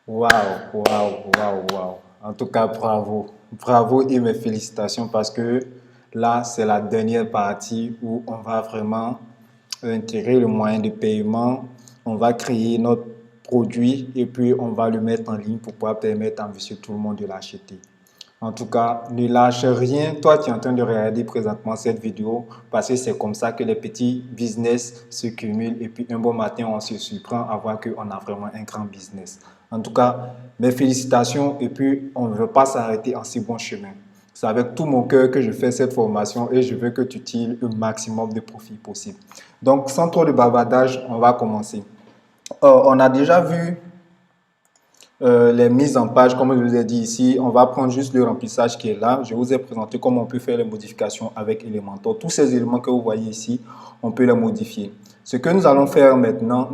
Waouh, waouh, waouh, waouh. En tout cas, bravo. Bravo et mes félicitations parce que là, c'est la dernière partie où on va vraiment intégrer le moyen de paiement. On va créer notre produit et puis on va le mettre en ligne pour pouvoir permettre à monsieur tout le monde de l'acheter. En tout cas, ne lâche rien. Toi, tu es en train de regarder présentement cette vidéo parce que c'est comme ça que les petits business se cumulent et puis un bon matin, on se surprend à voir qu'on a vraiment un grand business. En tout cas, mes félicitations et puis on ne veut pas s'arrêter en si bon chemin. C'est avec tout mon cœur que je fais cette formation et je veux que tu tires le maximum de profit possible. Donc, sans trop de bavardage, on va commencer. On a déjà vu les mises en page, comme je vous ai dit ici, on va prendre juste le remplissage qui est là. Je vous ai présenté comment on peut faire les modifications avec Elementor. Tous ces éléments que vous voyez ici, on peut les modifier. Ce que nous allons faire maintenant,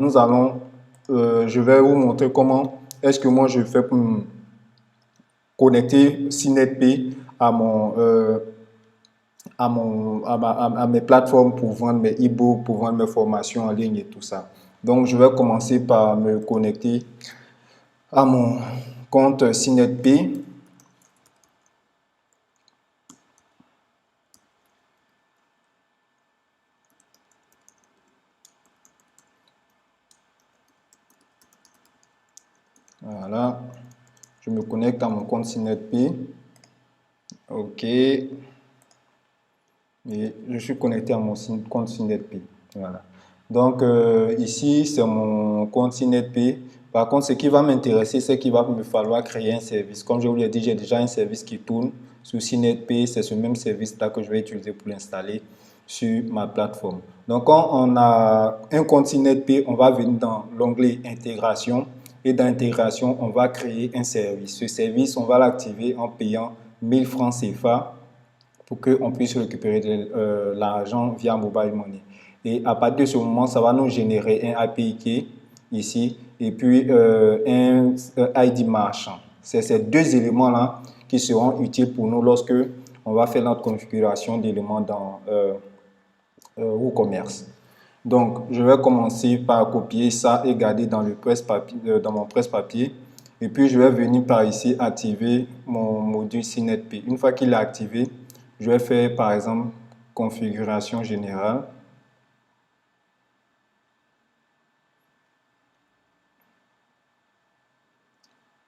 je vais vous montrer comment est-ce que moi je fais pour connecter SynetPay à mes plateformes pour vendre mes e-books, pour vendre mes formations en ligne et tout ça. Donc, je vais commencer par me connecter à mon compte SynetPay. Voilà, je me connecte à mon compte SynetPay. OK. Et je suis connecté à mon compte SynetPay. Voilà. Donc, ici, c'est mon compte SynetPay. Par contre, ce qui va m'intéresser, c'est qu'il va me falloir créer un service. Comme je vous l'ai dit, j'ai déjà un service qui tourne sur SynetPay. C'est ce même service-là que je vais utiliser pour l'installer sur ma plateforme. Donc, quand on a un compte SynetPay, on va venir dans l'onglet Intégration. Et dans Intégration, on va créer un service. Ce service, on va l'activer en payant 1000 francs CFA pour qu'on puisse récupérer l'argent via Mobile Money. Et à partir de ce moment, ça va nous générer un API key ici et puis un ID marchand. C'est ces deux éléments-là qui seront utiles pour nous lorsque on va faire notre configuration d'éléments dans WooCommerce. Donc, je vais commencer par copier ça et garder dans, dans mon presse-papier. Et puis, je vais venir par ici activer mon module SynetPay. Une fois qu'il est activé, je vais faire par exemple configuration générale.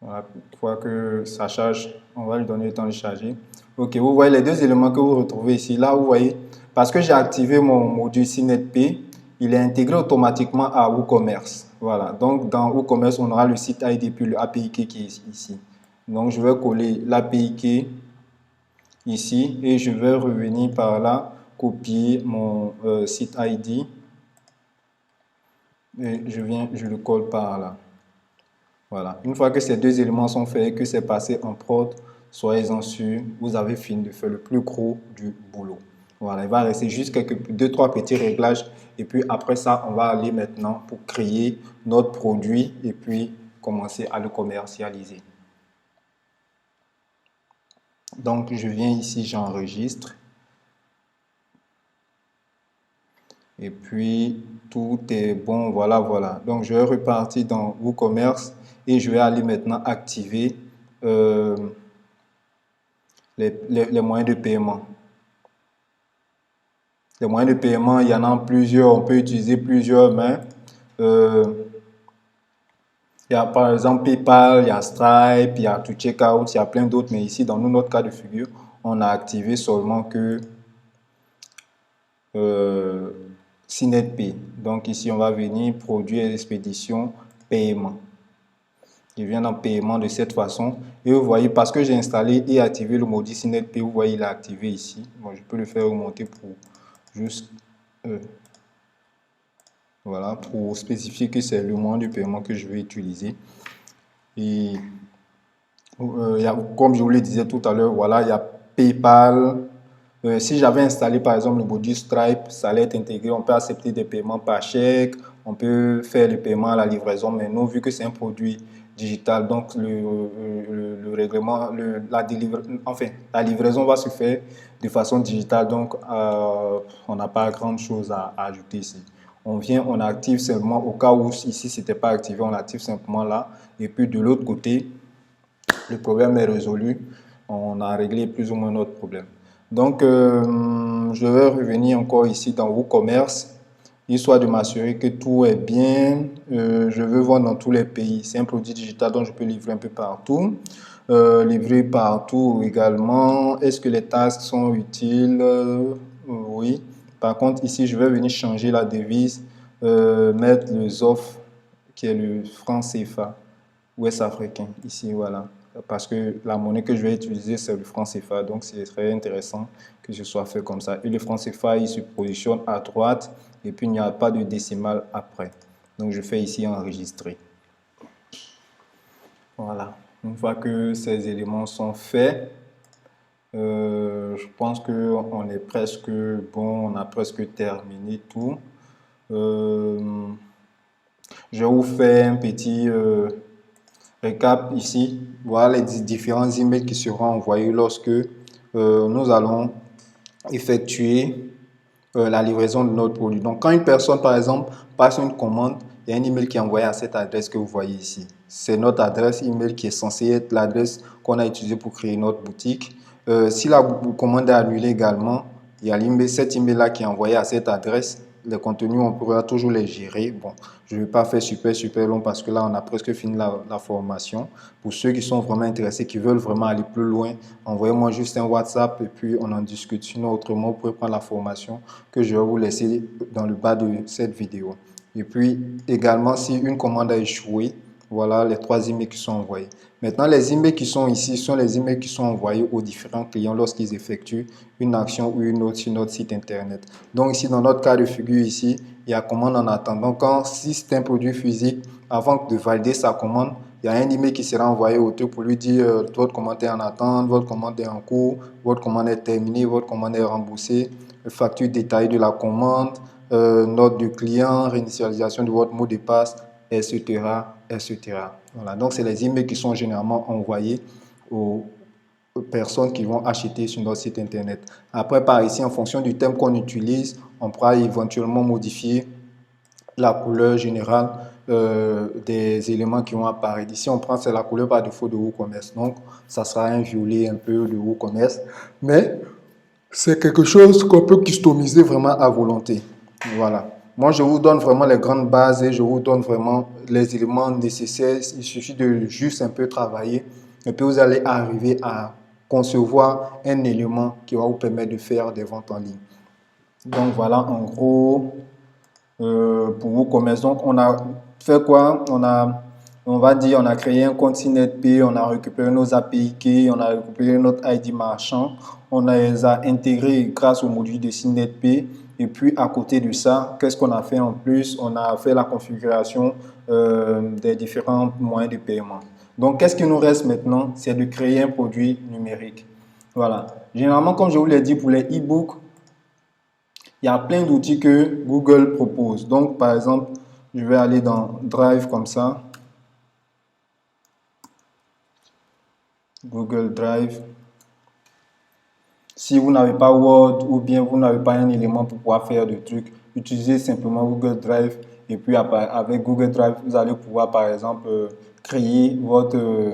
Voilà, une fois que ça charge, on va lui donner le temps de charger. Ok, vous voyez les deux éléments que vous retrouvez ici. Là, vous voyez, parce que j'ai activé mon module SynetPay, il est intégré automatiquement à WooCommerce. Voilà, donc dans WooCommerce, on aura le site ID puis le API key qui est ici. Donc, je vais coller l'API key ici et je vais revenir par là, copier mon site ID et je le colle par là. Voilà. Une fois que ces deux éléments sont faits et que c'est passé en prod, soyez-en sûrs, vous avez fini de faire le plus gros du boulot. Voilà, il va rester juste deux, trois petits réglages et puis après ça, on va aller maintenant pour créer notre produit et puis commencer à le commercialiser. Donc, je viens ici, j'enregistre. Et puis, tout est bon, voilà, voilà. Donc, je vais repartir dans WooCommerce et je vais aller maintenant activer les moyens de paiement. Les moyens de paiement, il y en a plusieurs, on peut utiliser plusieurs, mais il y a par exemple PayPal, il y a Stripe, il y a ToCheckout, il y a plein d'autres, mais ici, dans notre cas de figure, on a activé seulement que SynetPay. Donc ici, on va venir produire expédition, paiement. Il vient en paiement de cette façon. Et vous voyez, parce que j'ai installé et activé le module SynetPay, vous voyez, il est activé ici. Bon, je peux le faire remonter pour juste voilà, pour spécifier que c'est le moyen de paiement que je vais utiliser. Et comme je vous le disais tout à l'heure, voilà, il y a PayPal. Si j'avais installé par exemple le module Stripe, ça allait être intégré. On peut accepter des paiements par chèque, on peut faire le paiement à la livraison, mais non, vu que c'est un produit digital, donc le règlement, la livraison va se faire de façon digitale, donc on n'a pas grand chose à ajouter ici. On vient, on active simplement, au cas où ici c'était pas activé, on active simplement là. Et puis de l'autre côté, le problème est résolu. On a réglé plus ou moins notre problème. Donc, je vais revenir encore ici dans WooCommerce, histoire de m'assurer que tout est bien. Je veux vendre dans tous les pays. C'est un produit digital dont je peux livrer un peu partout. Livrer partout également. Est-ce que les tasks sont utiles? Oui. Par contre, ici, je vais venir changer la devise, mettre les offres qui est le franc CFA, ouest africain. Ici, voilà. Parce que la monnaie que je vais utiliser, c'est le franc CFA. Donc, c'est très intéressant que ce soit fait comme ça. Et le franc CFA, il se positionne à droite et puis il n'y a pas de décimale après. Donc, je fais ici enregistrer. Voilà. Une fois que ces éléments sont faits, je pense qu'on est presque bon, on a presque terminé tout. Je vous fais un petit récap ici. Voilà les différents emails qui seront envoyés lorsque nous allons effectuer la livraison de notre produit. Donc, quand une personne, par exemple, passe une commande, il y a un email qui est envoyé à cette adresse que vous voyez ici. C'est notre adresse email qui est censée être l'adresse qu'on a utilisée pour créer notre boutique. Si la commande est annulée également, il y a cet email-là qui est envoyé à cette adresse. Les contenus, on pourra toujours les gérer. Bon, je ne vais pas faire super long parce que là, on a presque fini la formation. Pour ceux qui sont vraiment intéressés, qui veulent vraiment aller plus loin, envoyez-moi juste un WhatsApp et puis on en discute. Sinon, autrement, vous pouvez prendre la formation que je vais vous laisser dans le bas de cette vidéo. Et puis, également, si une commande a échoué, voilà les 3 emails qui sont envoyés. Maintenant, les emails qui sont ici sont les emails qui sont envoyés aux différents clients lorsqu'ils effectuent une action ou une autre sur notre site internet. Donc ici, dans notre cas de figure ici, il y a commande en attendant. Donc, si c'est un produit physique, avant de valider sa commande, il y a un email qui sera envoyé au auteur pour lui dire votre commande est en attente, votre commande est en cours, votre commande est terminée, votre commande est remboursée, facture détaillée de la commande, note du client, réinitialisation de votre mot de passe, etc. etc. Voilà. Donc, c'est les emails qui sont généralement envoyés aux personnes qui vont acheter sur notre site internet. Après, par ici, en fonction du thème qu'on utilise, on pourra éventuellement modifier la couleur générale des éléments qui vont apparaître. Ici, on prend c'est la couleur par défaut de WooCommerce. Donc, ça sera un violet un peu de WooCommerce. Mais c'est quelque chose qu'on peut customiser vraiment à volonté. Voilà. Moi, je vous donne vraiment les grandes bases et je vous donne vraiment les éléments nécessaires. Il suffit de juste un peu travailler et puis vous allez arriver à concevoir un élément qui va vous permettre de faire des ventes en ligne. Donc, voilà en gros pour WooCommerce. Donc, on a fait quoi? On va dire, on a créé un compte SynetPay, on a récupéré nos API keys, on a récupéré notre ID marchand, on les a intégrés grâce au module de SynetPay. Et puis, à côté de ça, qu'est-ce qu'on a fait en plus? On a fait la configuration des différents moyens de paiement. Donc, qu'est-ce qui nous reste maintenant? C'est de créer un produit numérique. Voilà. Généralement, comme je vous l'ai dit, pour les e-books, il y a plein d'outils que Google propose. Donc, par exemple, je vais aller dans Drive comme ça. Google Drive. Si vous n'avez pas Word ou bien vous n'avez pas un élément pour pouvoir faire des trucs, utilisez simplement Google Drive. Et puis, avec Google Drive, vous allez pouvoir, par exemple, créer votre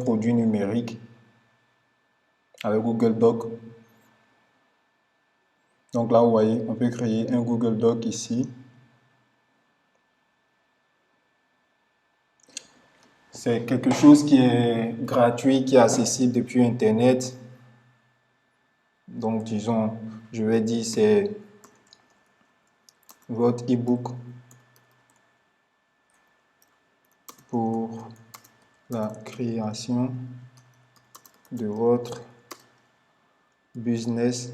produit numérique avec Google Doc. Donc là, vous voyez, on peut créer un Google Doc ici. C'est quelque chose qui est gratuit, qui est accessible depuis Internet. Donc, disons, je vais dire, c'est votre e-book pour la création de votre business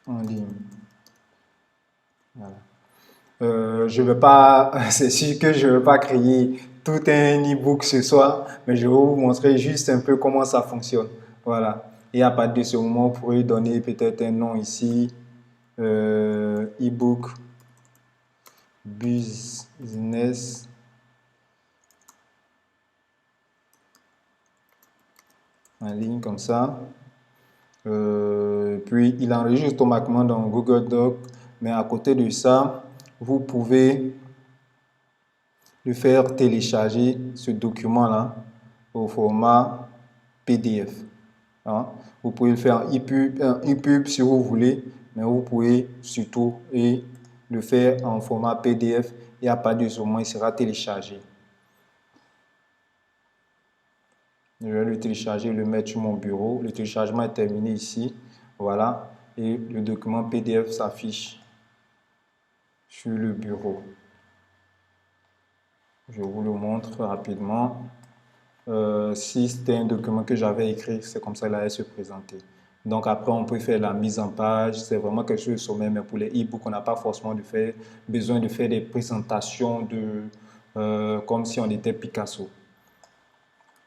en ligne. Voilà. Je vais pas, c'est sûr que je ne vais pas créer tout un e-book ce soir, mais je vais vous montrer juste un peu comment ça fonctionne. Voilà. Et à partir de ce moment, vous pourrez donner peut-être un nom ici, e-book business en ligne comme ça. Puis, il enregistre automatiquement dans Google Doc. Mais à côté de ça, vous pouvez le faire télécharger ce document-là au format PDF. Hein. Vous pouvez le faire en EPUB si vous voulez, mais vous pouvez surtout le faire en format PDF et à partir de ce moment, il sera téléchargé. Je vais le télécharger, le mettre sur mon bureau. Le téléchargement est terminé ici. Voilà. Et le document PDF s'affiche sur le bureau. Je vous le montre rapidement. Si c'était un document que j'avais écrit, c'est comme ça qu'il allait se présenter. Donc après, on peut faire la mise en page. C'est vraiment quelque chose de sommet, mais pour les e-books, on n'a pas forcément besoin de faire des présentations comme si on était Picasso.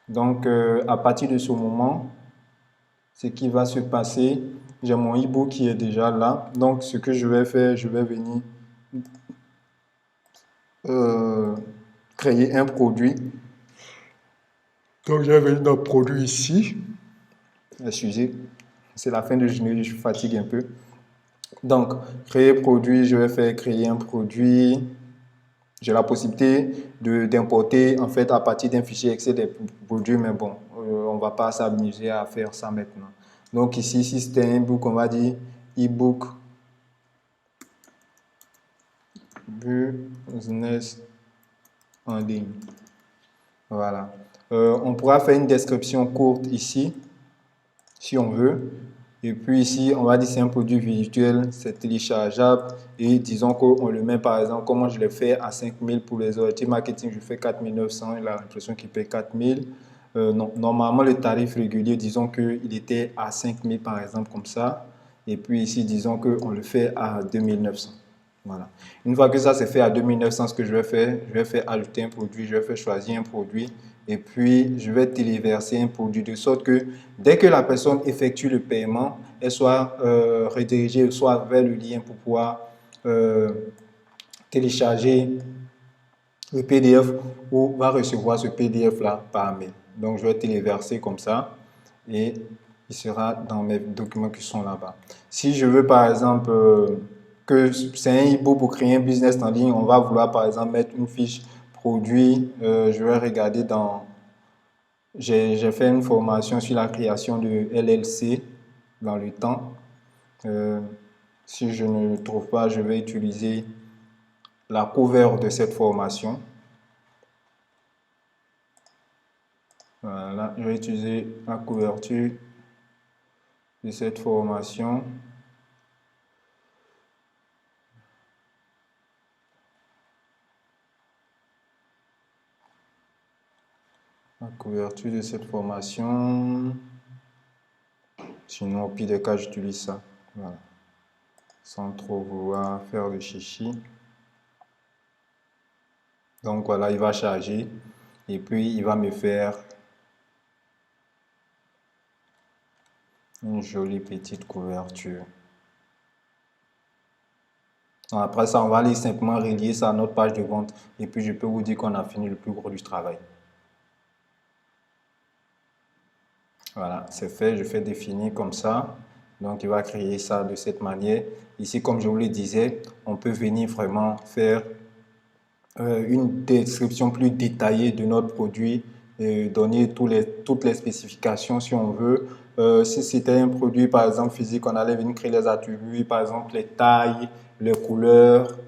Donc, à partir de ce moment, ce qui va se passer, j'ai mon e-book qui est déjà là. Donc, ce que je vais faire, je vais venir créer un produit. Donc, je vais venir dans le produit ici. Excusez, c'est la fin de journée, je fatigue un peu. Donc, créer produit, je vais faire créer un produit. J'ai la possibilité d'importer en fait à partir d'un fichier Excel des produits, mais bon, on ne va pas s'amuser à faire ça maintenant. Donc ici, si c'était un e-book, on va dire e-book business en ligne. Voilà. On pourra faire une description courte ici, si on veut. Et puis ici, on va dire c'est un produit virtuel, c'est téléchargeable. Et disons qu'on le met par exemple, comment je l'ai fait à 5000 pour les ORT marketing, je fais 4900, il a l'impression qu'il paye 4000. Non, normalement, le tarif régulier, disons qu'il était à 5000 par exemple, comme ça. Et puis ici, disons qu'on le fait à 2900. Voilà. Une fois que ça c'est fait à 2900, ce que je vais faire ajouter un produit, je vais faire choisir un produit et puis je vais téléverser un produit de sorte que dès que la personne effectue le paiement, elle soit redirigée soit vers le lien pour pouvoir télécharger le PDF ou va recevoir ce PDF là par mail. Donc je vais téléverser comme ça et il sera dans mes documents qui sont là-bas. Si je veux par exemple que c'est un e-book pour créer un business en ligne, on va vouloir par exemple mettre une fiche produit. Je vais regarder dans... J'ai fait une formation sur la création de LLC dans le temps. Si je ne le trouve pas, je vais utiliser la couverture de cette formation. Voilà, je vais utiliser la couverture de cette formation. La couverture de cette formation. Sinon, au pire des cas, j'utilise ça. Voilà. Sans trop vouloir faire de chichi. Donc voilà, il va charger. Et puis, il va me faire une jolie petite couverture. Donc, après ça, on va aller simplement relier ça à notre page de vente. Et puis, je peux vous dire qu'on a fini le plus gros du travail. Voilà, c'est fait, je fais définir comme ça. Donc, il va créer ça de cette manière. Ici, comme je vous le disais, on peut venir vraiment faire une description plus détaillée de notre produit, donner toutes les spécifications si on veut. Si c'était un produit, par exemple, physique, on allait venir créer les attributs, par exemple, les tailles, les couleurs.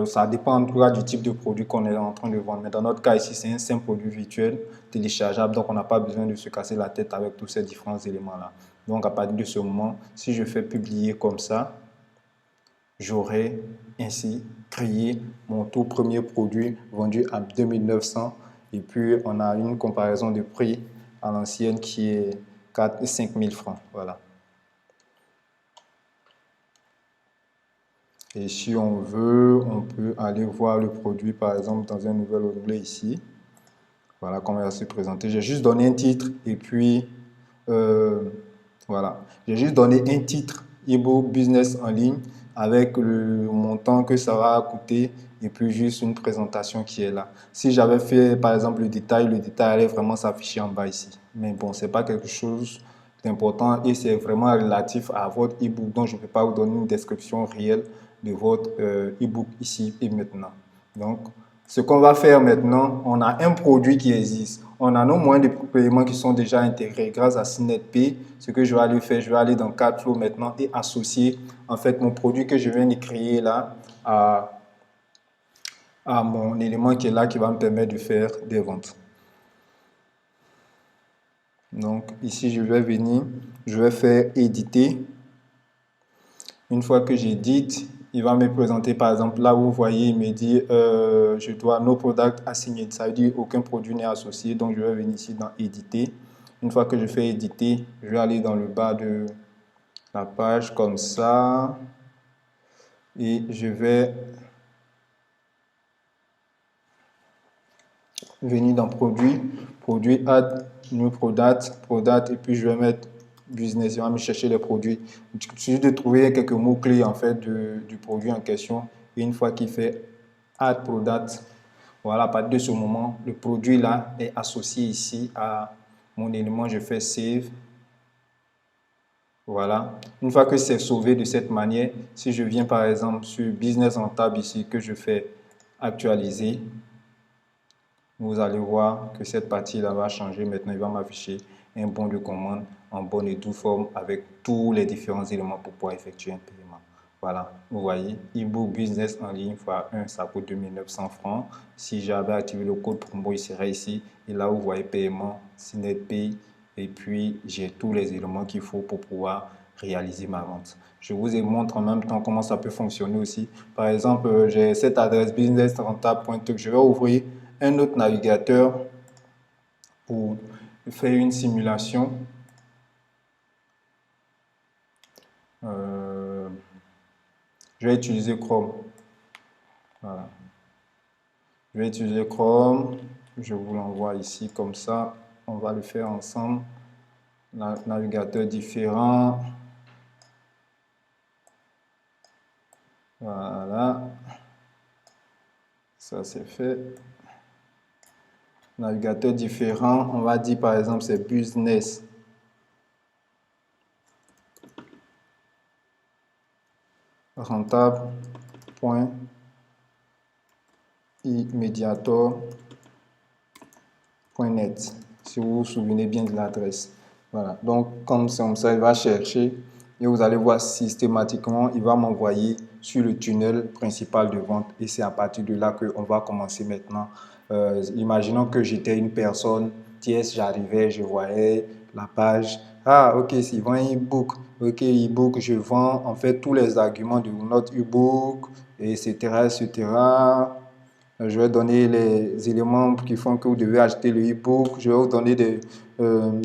Ça dépend en tout cas du type de produit qu'on est en train de vendre. Mais dans notre cas ici, c'est un simple produit virtuel téléchargeable. Donc, on n'a pas besoin de se casser la tête avec tous ces différents éléments-là. Donc, à partir de ce moment, si je fais publier comme ça, j'aurai ainsi créé mon tout premier produit vendu à 2900. Et puis, on a une comparaison de prix à l'ancienne qui est 5 000 francs. Voilà. Et si on veut, on peut aller voir le produit, par exemple, dans un nouvel onglet ici. Voilà comment il va se présenter. J'ai juste donné un titre et puis, voilà. J'ai juste donné un titre, e-book business en ligne, avec le montant que ça va coûter et puis juste une présentation qui est là. Si j'avais fait, par exemple, le détail allait vraiment s'afficher en bas ici. Mais bon, c'est pas quelque chose important et c'est vraiment relatif à votre e-book. Donc, je ne peux pas vous donner une description réelle de votre e-book ici et maintenant. Donc, ce qu'on va faire maintenant, on a un produit qui existe. On a nos moyens de paiement qui sont déjà intégrés grâce à SynetPay. Ce que je vais aller faire, je vais aller dans Cardflow maintenant et associer en fait mon produit que je viens de créer là à mon élément qui est là qui va me permettre de faire des ventes. Donc ici, je vais venir, je vais faire éditer. Une fois que j'édite, il va me présenter par exemple là où vous voyez, il me dit je dois no product assigned. Ça veut dire aucun produit n'est associé. Donc je vais venir ici dans éditer. Une fois que je fais éditer, je vais aller dans le bas de la page comme ça et je vais venir dans produit, add new product et puis je vais mettre business, il va me chercher les produits. Il suffit de trouver quelques mots-clés en fait du produit en question et une fois qu'il fait add product, voilà, à partir de ce moment, le produit là est associé ici à mon élément, je fais save. Voilà, une fois que c'est sauvé de cette manière, si je viens par exemple sur business rentable ici que je fais actualiser, vous allez voir que cette partie-là va changer. Maintenant, il va m'afficher un bon de commande en bonne et due forme avec tous les différents éléments pour pouvoir effectuer un paiement. Voilà, vous voyez, e-book business en ligne x1, ça coûte 2900 francs. Si j'avais activé le code promo, il serait ici. Et là, vous voyez paiement, SynetPay. Et puis, j'ai tous les éléments qu'il faut pour pouvoir réaliser ma vente. Je vous montre en même temps comment ça peut fonctionner aussi. Par exemple, j'ai cette adresse businessrentable.tech. Je vais ouvrir un autre navigateur pour faire une simulation. Je vais utiliser Chrome. Voilà. Je vais utiliser Chrome. Je vous l'envoie ici comme ça. On va le faire ensemble. Navigateur différent. Voilà. Ça c'est fait. Navigateur différent. On va dire par exemple c'est business. Rentable.imediator.net, si vous vous souvenez bien de l'adresse. Voilà, donc comme ça, il va chercher et vous allez voir systématiquement, il va m'envoyer sur le tunnel principal de vente et c'est à partir de là qu'on va commencer maintenant. Imaginons que j'étais une personne tierce, j'arrivais, je voyais la page. Ah, ok, c'est vend un e-book. Ok, e-book, je vends en fait tous les arguments de notre e-book, etc., etc. Je vais donner les éléments qui font que vous devez acheter le e-book. Je vais vous donner des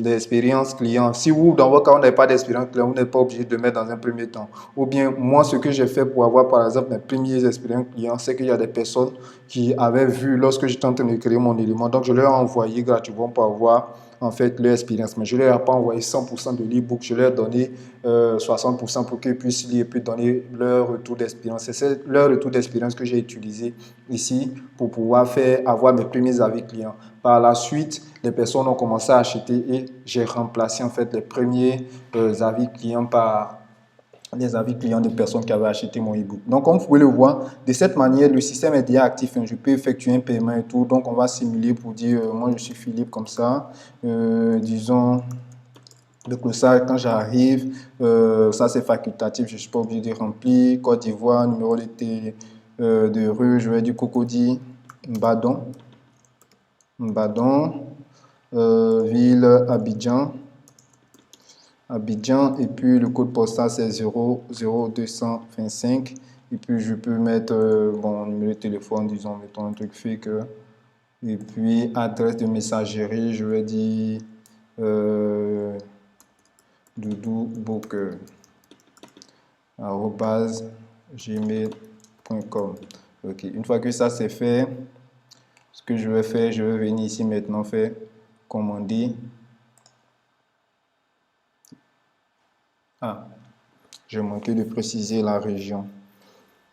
expériences clients. Si vous, dans votre cas, vous n'avez pas d'expérience client, vous n'êtes pas obligé de mettre dans un premier temps. Ou bien, moi, ce que j'ai fait pour avoir, par exemple, mes premières expériences clients, c'est qu'il y a des personnes qui avaient vu lorsque j'étais en train de créer mon élément. Donc, je leur ai envoyé gratuitement pour avoir en fait leur expérience. Mais je ne leur ai pas envoyé 100% de l'e-book. Je leur ai donné 60% pour qu'ils puissent lire et puis donner leur retour d'expérience. C'est leur retour d'expérience que j'ai utilisé ici pour pouvoir avoir mes premiers avis clients. Par la suite, les personnes ont commencé à acheter et j'ai remplacé en fait les premiers avis clients par des avis clients de personnes qui avaient acheté mon e-book. Donc, comme vous pouvez le voir, de cette manière, le système est déjà actif. Je peux effectuer un paiement et tout. Donc, on va simuler pour dire, moi, je suis Philippe comme ça. Disons, donc ça, quand j'arrive, ça c'est facultatif, je ne suis pas obligé de remplir. Côte d'Ivoire, numéro de rue, je vais du Cocody, Mbadon, ville Abidjan. Abidjan et puis le code postal c'est 00225 et puis je peux mettre bon numéro de téléphone, disons, mettons un truc fake et puis adresse de messagerie, je vais dire doudoubook@gmail.com. Ok, une fois que ça c'est fait, ce que je vais faire, je vais venir ici maintenant faire commander. Ah, j'ai manqué de préciser la région.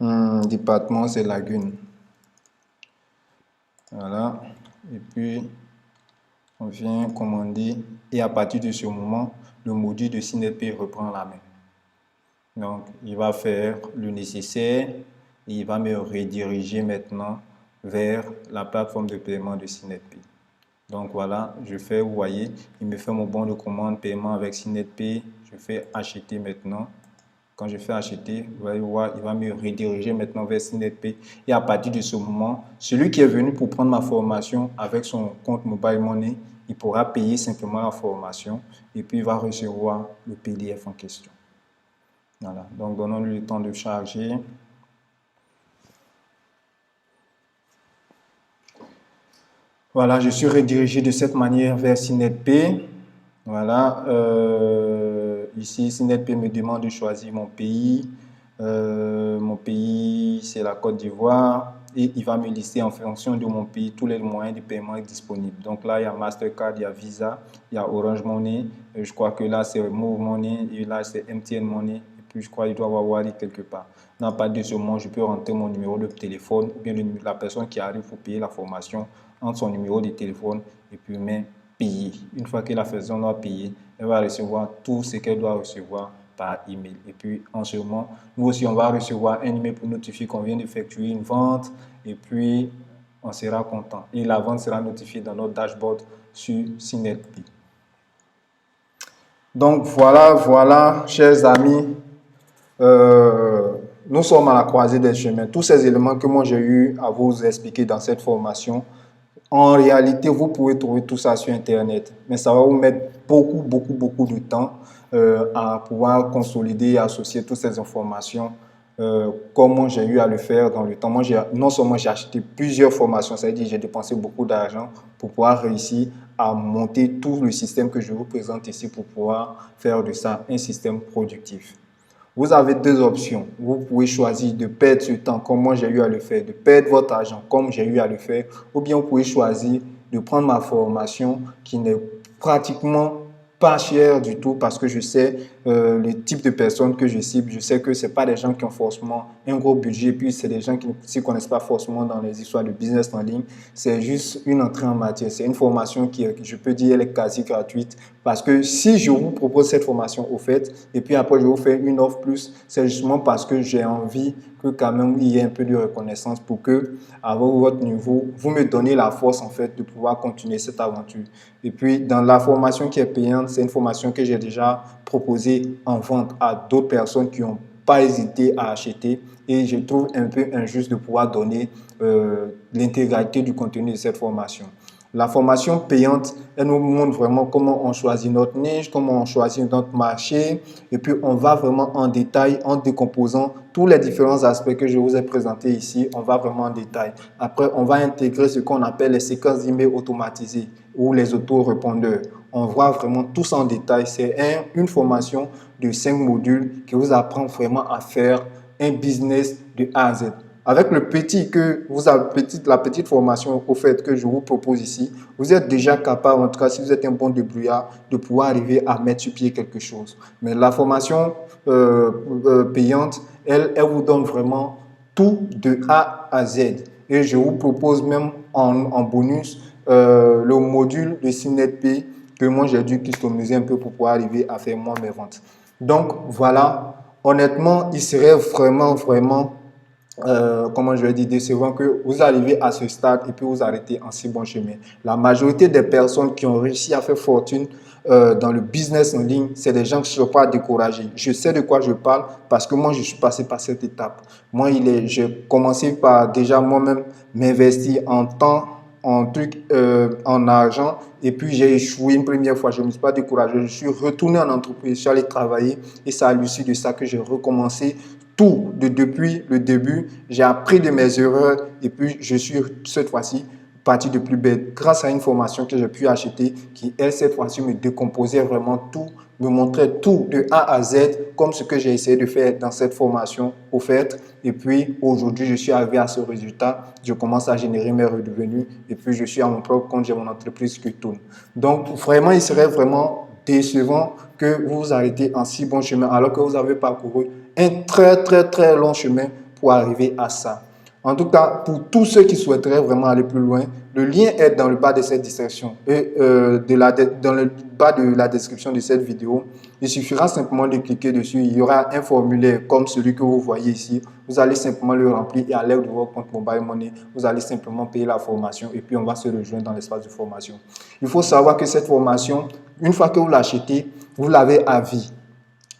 Département, c'est Lagune. Voilà. Et puis, On vient commander et à partir de ce moment, le module de SynetPay reprend la main. Donc, il va faire le nécessaire et il va me rediriger maintenant vers la plateforme de paiement de SynetPay. Donc voilà, je fais, vous voyez, il me fait mon bon de commande paiement avec SynetPay. Je fais acheter maintenant. Quand je fais acheter, vous allez voir, il va me rediriger maintenant vers SynetPay. Et à partir de ce moment, celui qui est venu pour prendre ma formation avec son compte Mobile Money, il pourra payer simplement la formation et puis il va recevoir le PDF en question. Voilà, donc donnons-lui le temps de charger. Voilà, je suis redirigé de cette manière vers SynetPay. Voilà, ici, SynetPay me demande de choisir mon pays. Mon pays, c'est la Côte d'Ivoire. Et il va me lister en fonction de mon pays tous les moyens de paiement disponibles. Donc là, il y a Mastercard, il y a Visa, il y a Orange Money. Je crois que là, c'est Move Money. Et là, c'est MTN Money. Et puis, je crois qu'il doit y avoir Wally quelque part. Dans pas de ce moment, je peux rentrer mon numéro de téléphone ou bien la personne qui arrive pour payer la formation entre son numéro de téléphone et puis même payer. Une fois que la personne doit payer, elle va recevoir tout ce qu'elle doit recevoir par email. Et puis en ce moment, nous aussi, on va recevoir un email pour notifier qu'on vient d'effectuer une vente et puis on sera content. Et la vente sera notifiée dans notre dashboard sur SynetPay. Donc voilà, chers amis, nous sommes à la croisée des chemins. Tous ces éléments que moi j'ai eu à vous expliquer dans cette formation, en réalité, vous pouvez trouver tout ça sur Internet, mais ça va vous mettre beaucoup de temps à pouvoir consolider et associer toutes ces informations comme j'ai eu à le faire dans le temps. Moi, non seulement j'ai acheté plusieurs formations, ça veut dire j'ai dépensé beaucoup d'argent pour pouvoir réussir à monter tout le système que je vous présente ici pour pouvoir faire de ça un système productif. Vous avez deux options. Vous pouvez choisir de perdre ce temps comme moi j'ai eu à le faire, de perdre votre argent comme j'ai eu à le faire, ou bien vous pouvez choisir de prendre ma formation qui n'est pratiquement pas chère du tout parce que je sais le type de personnes que je cible. Je sais que ce n'est pas des gens qui ont forcément un gros budget, puis c'est des gens qui ne s'y connaissent pas forcément dans les histoires de business en ligne. C'est juste une entrée en matière. C'est une formation qui, je peux dire, elle est quasi gratuite parce que si je vous propose cette formation au fait, et puis après je vous fais une offre plus, c'est justement parce que j'ai envie que quand même il y ait un peu de reconnaissance pour que, à votre niveau, vous me donnez la force en fait de pouvoir continuer cette aventure. Et puis dans la formation qui est payante, c'est une formation que j'ai déjà proposée en vente à d'autres personnes qui n'ont pas hésité à acheter et je trouve un peu injuste de pouvoir donner l'intégralité du contenu de cette formation. La formation payante, elle nous montre vraiment comment on choisit notre niche, comment on choisit notre marché. Et puis, on va vraiment en détail, en décomposant tous les différents aspects que je vous ai présentés ici. On va vraiment en détail. Après, on va intégrer ce qu'on appelle les séquences d'emails automatisées ou les auto-répondeurs. On voit vraiment tout ça en détail. C'est une formation de 5 modules qui vous apprend vraiment à faire un business de A à Z. Avec le petit que vous avez, la petite formation au fait que je vous propose ici, vous êtes déjà capable, en tout cas si vous êtes un bon débrouillard, de pouvoir arriver à mettre sur pied quelque chose. Mais la formation payante, elle vous donne vraiment tout de A à Z. Et je vous propose même en bonus le module de SynetPay que moi j'ai dû customiser un peu pour pouvoir arriver à faire moi mes ventes. Donc voilà, honnêtement, il serait vraiment comment je vais dire, décevant que vous arrivez à ce stade et puis vous arrêtez en si bon chemin. La majorité des personnes qui ont réussi à faire fortune dans le business en ligne, c'est des gens qui ne sont pas découragés. Je sais de quoi je parle parce que moi, je suis passé par cette étape. Moi, j'ai commencé par déjà moi-même m'investir en temps, en argent, et puis j'ai échoué une première fois. Je ne me suis pas découragé. Je suis retourné en entreprise, je suis allé travailler et c'est à l'issue de ça que j'ai recommencé tout depuis le début. J'ai appris de mes erreurs et puis je suis cette fois-ci parti de plus belle grâce à une formation que j'ai pu acheter qui, elle, cette fois-ci, me décomposait vraiment tout, me montrait tout de A à Z comme ce que j'ai essayé de faire dans cette formation offerte. Et puis, aujourd'hui, je suis arrivé à ce résultat. Je commence à générer mes revenus et puis je suis à mon propre compte, j'ai mon entreprise qui tourne. Donc, vraiment, il serait vraiment décevant que vous vous arrêtez en si bon chemin alors que vous avez parcouru un très long chemin pour arriver à ça. En tout cas, pour tous ceux qui souhaiteraient vraiment aller plus loin, le lien est dans le bas de cette description et dans le bas de la description de cette vidéo. Il suffira simplement de cliquer dessus. Il y aura un formulaire comme celui que vous voyez ici. Vous allez simplement le remplir et à l'aide de votre compte Mobile Money, vous allez simplement payer la formation et puis on va se rejoindre dans l'espace de formation. Il faut savoir que cette formation, une fois que vous l'achetez, vous l'avez à vie.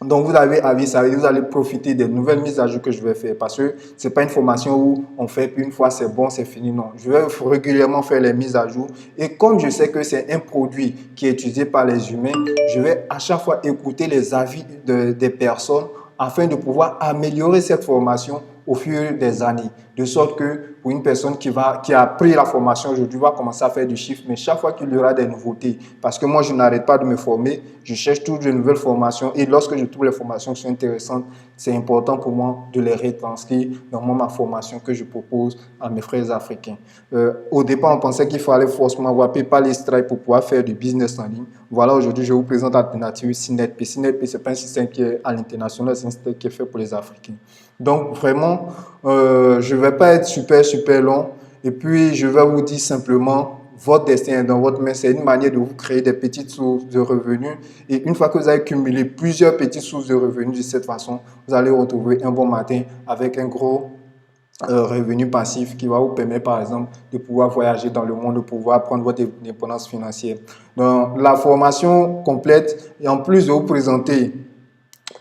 Donc, vous avez avis, ça veut dire que vous allez profiter des nouvelles mises à jour que je vais faire parce que ce n'est pas une formation où on fait puis une fois c'est bon, c'est fini. Non, je vais régulièrement faire les mises à jour. Et comme je sais que c'est un produit qui est utilisé par les humains, je vais à chaque fois écouter les avis des personnes afin de pouvoir améliorer cette formation au fur des années. De sorte que pour une personne qui a pris la formation aujourd'hui, va commencer à faire du chiffre, mais chaque fois qu'il y aura des nouveautés, parce que moi je n'arrête pas de me former, je cherche toujours de nouvelles formations et lorsque je trouve les formations qui sont intéressantes, c'est important pour moi de les retranscrire dans ma formation que je propose à mes frères africains. Au départ, on pensait qu'il fallait forcément avoir PayPal et Stripe pour pouvoir faire du business en ligne. Voilà, aujourd'hui, je vous présente l'alternative CNETP. CNETP, ce n'est pas un système qui est à l'international, c'est un système qui est fait pour les Africains. Donc, vraiment, je ne vais pas être super long. Et puis, je vais vous dire simplement, votre destin est dans votre main. C'est une manière de vous créer des petites sources de revenus. Et une fois que vous avez cumulé plusieurs petites sources de revenus de cette façon, vous allez retrouver un bon matin avec un gros revenu passif qui va vous permettre, par exemple, de pouvoir voyager dans le monde, de pouvoir prendre votre indépendance financière. Donc, la formation complète, et en plus de vous présenter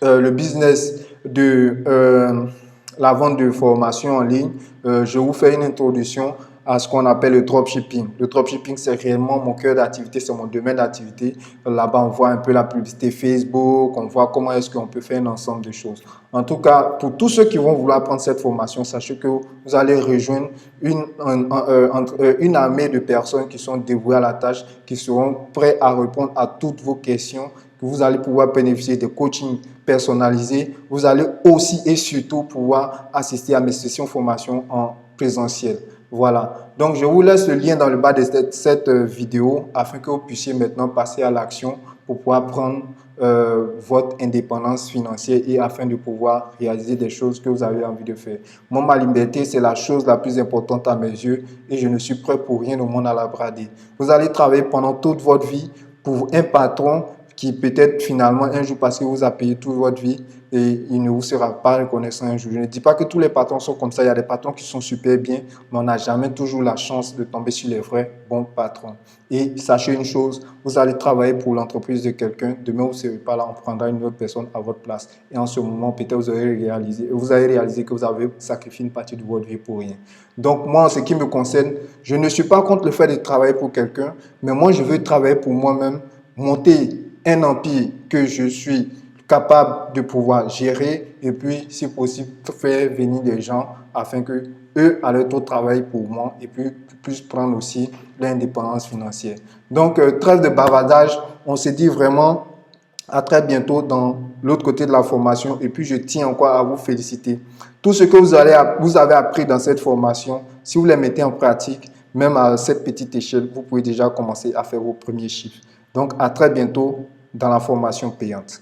le business de la vente de formation en ligne, je vous fais une introduction à ce qu'on appelle le dropshipping. Le dropshipping, c'est réellement mon cœur d'activité, c'est mon domaine d'activité. Là-bas, on voit un peu la publicité Facebook, on voit comment est-ce qu'on peut faire un ensemble de choses. En tout cas, pour tous ceux qui vont vouloir prendre cette formation, sachez que vous allez rejoindre une armée de personnes qui sont dévouées à la tâche, qui seront prêts à répondre à toutes vos questions, que vous allez pouvoir bénéficier de coaching personnalisé. Vous allez aussi et surtout pouvoir assister à mes sessions formation en présentiel. Voilà, donc je vous laisse le lien dans le bas de cette vidéo afin que vous puissiez maintenant passer à l'action pour pouvoir prendre votre indépendance financière et afin de pouvoir réaliser des choses que vous avez envie de faire. Moi, ma liberté, c'est la chose la plus importante à mes yeux et je ne suis prêt pour rien au monde à la brader. Vous allez travailler pendant toute votre vie pour un patron qui peut-être finalement un jour parce que vous a payé toute votre vie et il ne vous sera pas reconnaissant un jour. Je ne dis pas que tous les patrons sont comme ça, il y a des patrons qui sont super bien, mais on n'a jamais toujours la chance de tomber sur les vrais bons patrons. Et sachez une chose, vous allez travailler pour l'entreprise de quelqu'un, demain vous ne serez pas là, on prendra une autre personne à votre place. Et en ce moment, peut-être vous allez réaliser que vous avez sacrifié une partie de votre vie pour rien. Donc moi, en ce qui me concerne, je ne suis pas contre le fait de travailler pour quelqu'un, mais moi je veux travailler pour moi-même, monter un empire que je suis capable de pouvoir gérer et puis, si possible, faire venir des gens afin que eux, à leur tour, travaillent pour moi et puis puissent prendre aussi l'indépendance financière. Donc, trêve de bavardage, on se dit vraiment à très bientôt dans l'autre côté de la formation et puis je tiens encore à vous féliciter. Tout ce que vous avez appris dans cette formation, si vous les mettez en pratique, même à cette petite échelle, vous pouvez déjà commencer à faire vos premiers chiffres. Donc, à très bientôt dans la formation payante.